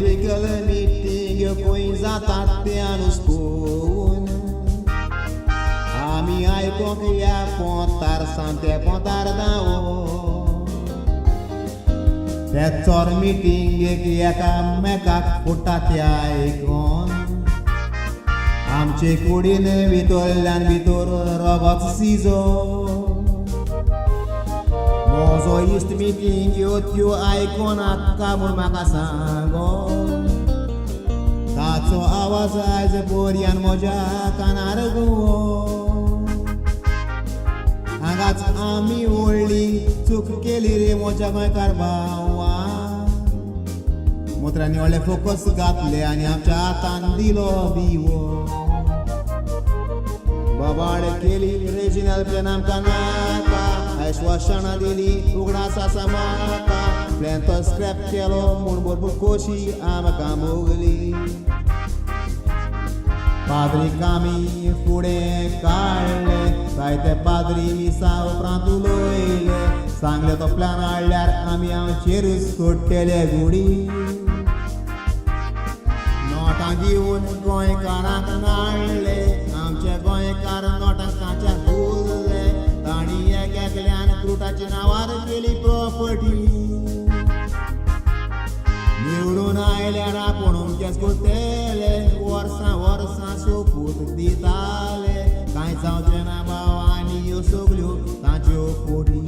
political meeting खंय जातात ते अनुस्पून आमी आयकोंक या पोंतार सांते पोंतार दावो ते चोर मिटींगेक एकामेकाक फुटा ते आयकोन आमचे कुडीन भितरल्यान भितर रगत सिजो म्हजो इश्ट मिटींग त्यो आयकोन आक्का म्हूण म्हाका सांगो ताचो आवाज आयज बऱ्यान म्हज्या कानार घुंवो हांगाच आमी व्हडली चूक केली रे म्हज्या गोंयकार भावा मुत्रांनी व्हडले फोकस घातले आनी आमच्या हातान दिलो दिवो बाबाड केली रेजिनल प्लॅन आमकां नाका आश्वासनां दिली उगडास आसा म्हाका प्लॅन तो स्क्रॅप केलो म्हूण भरपूर खोशी आमकां मोगली पाद्रीक आमी फुडें काडले जायते पाद्री मिसा उपरांत उलयले सांगले तो प्लॅन हाडल्यार आमी आमचेर सोडटले गुडी नोटां दिवन गोंयकारांक नाडले आमचे गोंयकार नोटांकाच्या उरले तांणी एकल्यान क्रुटाच्या नांवार केली प्रॉपर्टी निवडून आयल्यार आपूण केस करतले वर्सां वर्सां सोपूत दिताले कांय जावचें ना भावांनी ह्यो सगल्यो तांच्यो फोटी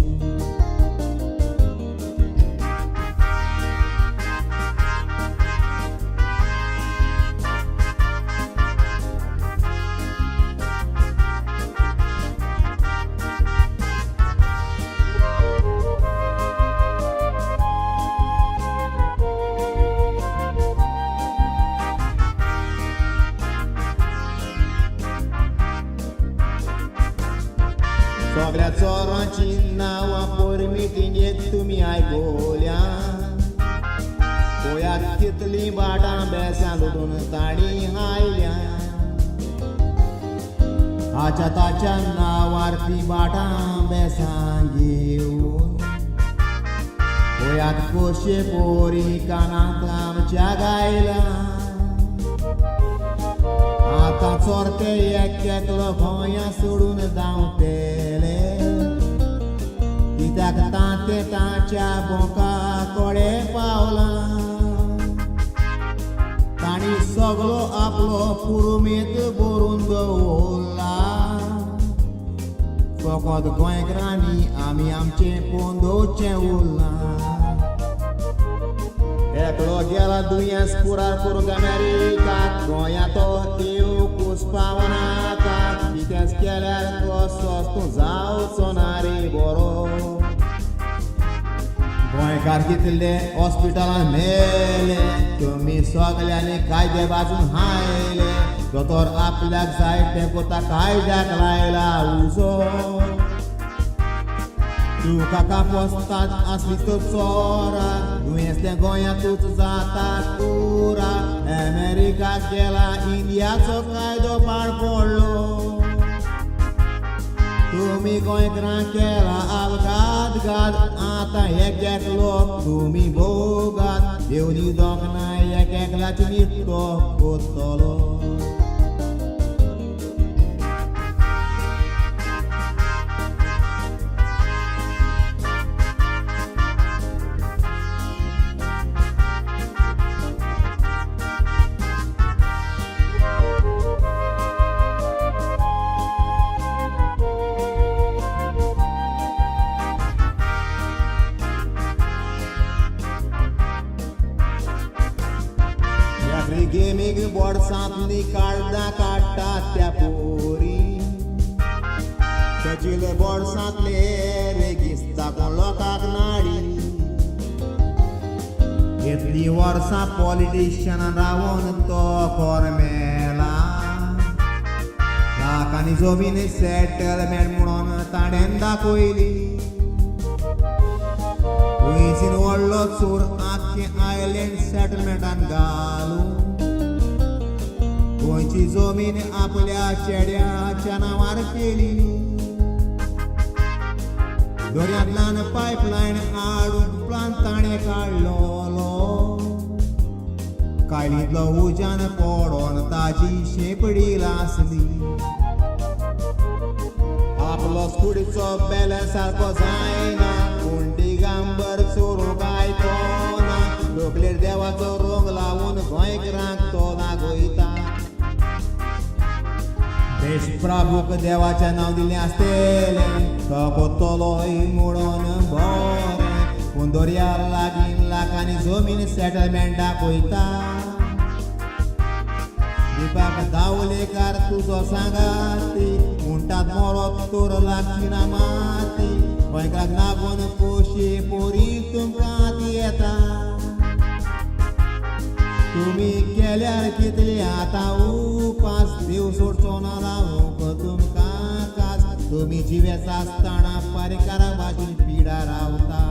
सगळ्या चोरांची नांवां पर मिटींगेक तुमी आयकोल्या गोंयाक कितलीं बाटां बेसां लुटून तांणी हायल्या हाच्या ताच्या नांवार तीं बाटां बेसां घेवन गोंयाक कशे पोरी कानांत आमच्या गायल्या आतां चोरते एकलो गोंया सोडून धांवतेले कित्याक तांते तांच्या बोका कोडे पावला तांणी सगळो आपलो पुरुमेत भरून दवरला फकत गोंयकारांनी आमी आमचें पोंदोवचें उरलां एकलो गेला दुयेंस पुराय करूंक अमेरिकाक गोंया तो येवंकूच पावनाका कितेंच केल्यार कसोच तूं जावचो ना रे बरो गोंयकार कितले हॉस्पिटलांत मेले तुमी सगल्यांनी कायदे बाजून हायले दोतोर आपल्याक जाय तें कोता कायद्याक लायला उजो तुका कापोसतात आसली तर चोरा दुयेंस तें गोंयांतूच जाता पुरा अमेरिकाक गेला इंडियाचो कायदो पाड पडलो तुमी गोंयकारांक केला अपघात घात आतां एकलो तुमी भोगात देवनी दोगनाय एकल्याची निपतो कोत्तलो गेमीक बोर्सांतली काळजां काडटात त्या पोरी सचिले बोर्सांतले रेगिस्तां कोण लोकांक नाडी इतलीं वर्सां पॉलिटिशियनान रावून तो कोर मेला लाखांनी जमीन सेटलमेंट म्हणून ताणें दाखयली गोंयचीन व्हडलो चोर आख्खें आयलँड सेटलमेंटान घालून गोंयची जमीन आपल्या चेड्याच्या नांवार केली दर्यांतल्यान पायपलायन हाडून प्लान ताणें काडलोलो कायलीतलो उजान पडोन ताजी शेपडी लासली आपलो कुडीचो बॅलन्स सारको जायना पूण दिगांबर चोरूंक आयकोना लोकलेर देवाचो रोग लावून गोंयकारांक तो नागोयता देश प्रभूक देवाचें नांव दिलें आसतलें तो कोत्तलोय म्हणून बरें पूण दर्या लागीं लाखांनी जमीन सेटलमेंट दाखयता दीपाक दावलेकार तुजो सांगाती म्हणटात मरोत तर लागची ना माती गोंयकारांक नागून पोशी पोरी तुमकां ती येता तुमी केल्यार कितले आतां उपास देव सोडचो ना लावूंक तुमकां कास तुमी जिवेस आसतना परिकारा भाशेन पिडा रावता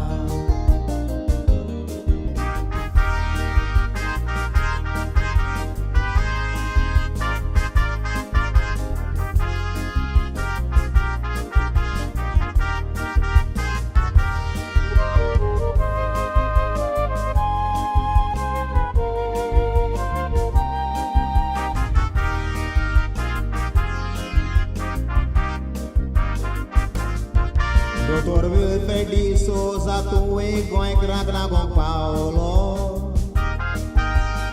Doutor Wilfredi Souza, tuwe goinkrank na gong Paulo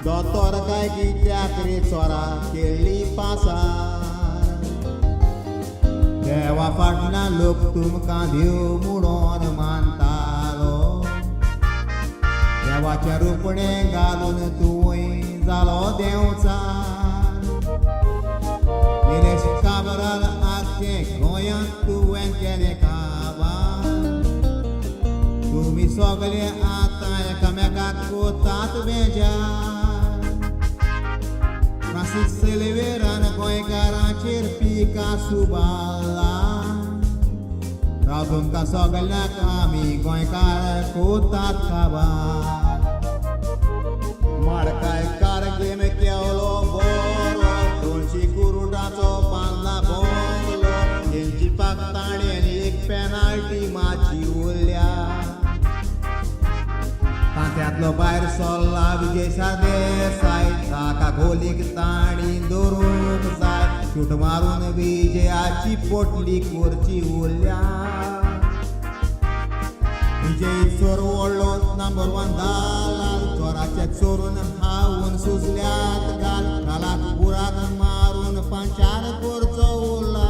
Doutor Gaigi Teakri Tsora, kelli pasar Dewa fatna luk tumka diu mudon mantalo Dewaच्या रुपणे घालून तुवे जालो देवचार निलेश काबराल आख्खे गोंयांत तुवें केलें तुमी सगळे आतां एकामेकाक कोतात बेजार फ्रांसीस सेल्वेरान गोंयकारांचेर पिका सुबाला राव तुमकां सगळ्यांक आमी गोंयकार कोतात काबार माडकाय कारगेम केवलो बरो दोनशी कुरुटाचो बांदला बंगलो तेंची पाक ताणें एक पेनाल्टी माची उरल्या तांत्यांतलो भायर सरला विजय सरदेसाय ताका गोलीक ताणी दवरूंक जाय शूट मारून विजयाची पोटली करची उरल्या विजय चोर व्हडलो नंबर 1 जाला चोराचे चोरून हावून सुजल्यात गालाक बुराक मारून पंचार करचो उरला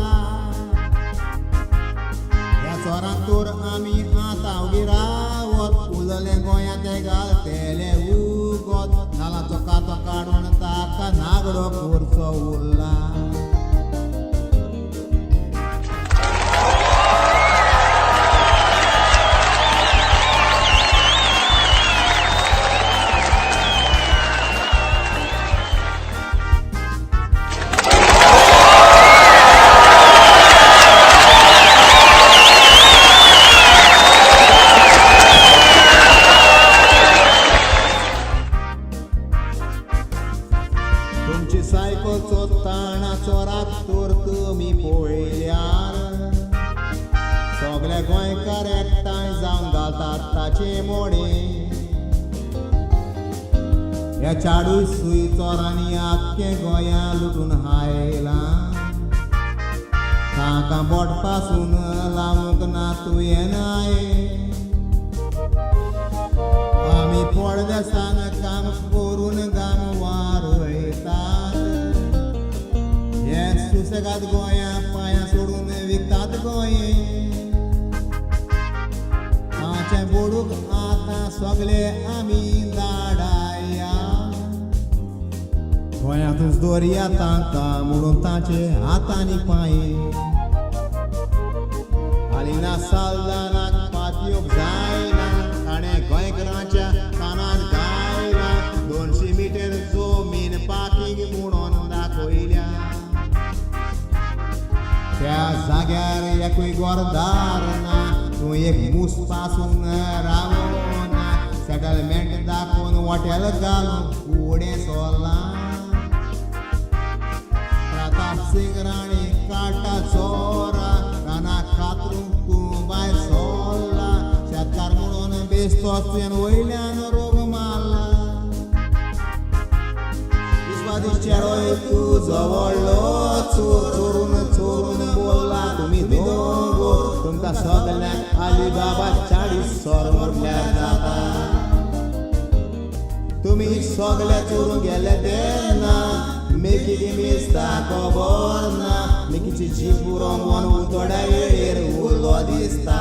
ह्या चोरांक तर आमी आतां विरावत उरलें गोंयांत घालतेले उगोत नालाचो कातो काडून ताका नागडो करचो उरला तुमची सायकलचो ताणा चोराक तर तुमी पळयल्यार सगळे गोंयकार एकठांय जावन घालतात ताचे मोडे ह्या 40 सुय चोरांनी आख्खे गोंया लुटून हायलां तांकां बोट पासून लावूंक ना तुवें नाये आमी पडदेसान काम करून गाम वारयतात हे सुसेगाद गोंया पांयां सोडून विकतात गोंये तांचे बोडूक आतां सगळे आमी धाडाया गोंयांतूच दर्या तांकां म्हणून तांचे हातांनी पांये हालिना साल्दानाक पातयोक जायना ताणें गोंयकारांच्या कानांत गायला 200 मिटर जमीन पाकींग म्हणून दाखयल्या त्या जाग्यार एकूय गोरदार ना तूं एक मूस पासून रावना सेटलमेंट दाखोवन हॉटेल घालून फुडें सरलां प्रताप सिंग राणी काटा चोरा राना कातरूंक तूं भायर सरला शेतकार म्हणून बेस्तो तुवें वयल्यान रोग मारला माझी चेडोय तुजो व्हडलो चोर चोरून चोरून बोलला तुम्ही दोंगो तुमकां सगल्यांक आली बाबा 40 सोर म्हटल्यार जाता तुम्ही सगळे चोरून गेले तेन्ना मेकीची मेस्ता खबर ना मेकीची जीव रंगोन थोड्या वेळेर उरलो दिसता